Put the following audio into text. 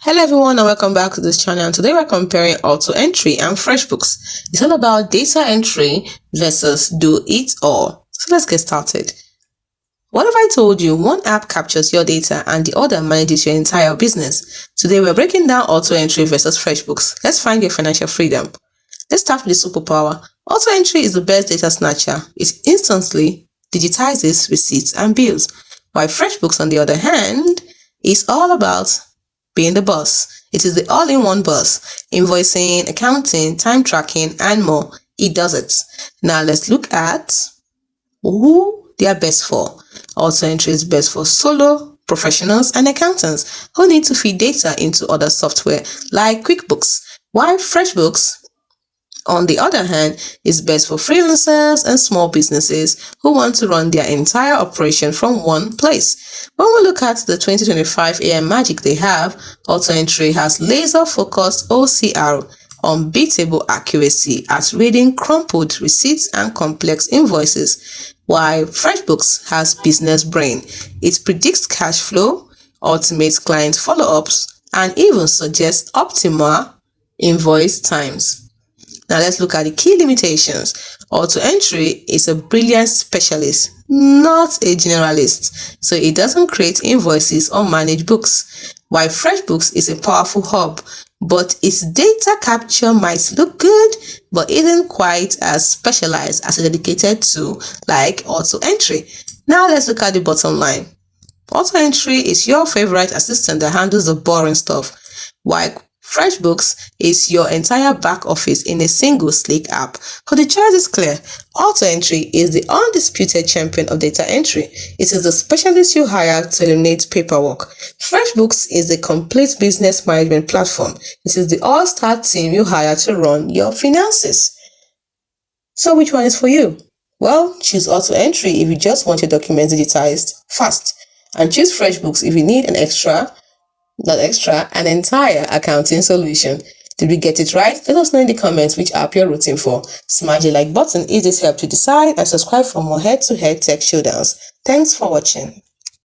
Hello everyone and welcome back to this channel. Today we're comparing AutoEntry and FreshBooks. It's all about data entry versus do it all. So let's get started. What if I told you one app captures your data and the other manages your entire business? Today we're breaking down AutoEntry versus FreshBooks. Let's find your financial freedom. Let's start with the superpower. AutoEntry is the best data snatcher. It instantly digitizes receipts and bills, while FreshBooks, on the other hand, is all about being the boss. It is the all-in-one boss. Invoicing, accounting, time tracking, and more. It does it. Now let's look at who they are best for. AutoEntry is best for solo professionals and accountants who need to feed data into other software like QuickBooks, while FreshBooks, on the other hand, is best for freelancers and small businesses who want to run their entire operation from one place. When we look at the 2025 AM magic they have, AutoEntry has laser-focused OCR, unbeatable accuracy at reading crumpled receipts and complex invoices, while FreshBooks has business brain. It predicts cash flow, automates client follow-ups, and even suggests optimal invoice times. Now let's look at the key limitations. AutoEntry is a brilliant specialist, not a generalist, so it doesn't create invoices or manage books, while FreshBooks is a powerful hub, but its data capture might look good, but isn't quite as specialized as a dedicated tool like AutoEntry. Now let's look at the bottom line. AutoEntry is your favorite assistant that handles the boring stuff, while FreshBooks is your entire back office in a single sleek app. So the choice is clear. AutoEntry is the undisputed champion of data entry. It is the specialist you hire to eliminate paperwork. FreshBooks is the complete business management platform. It is the all-star team you hire to run your finances. So which one is for you? Well, choose AutoEntry if you just want your documents digitized fast, and choose FreshBooks if you need an entire accounting solution. Did we get it right? Let us know in the comments which app you're rooting for. Smash the like button if this helped you decide, and subscribe for more head-to-head tech showdowns. Thanks for watching.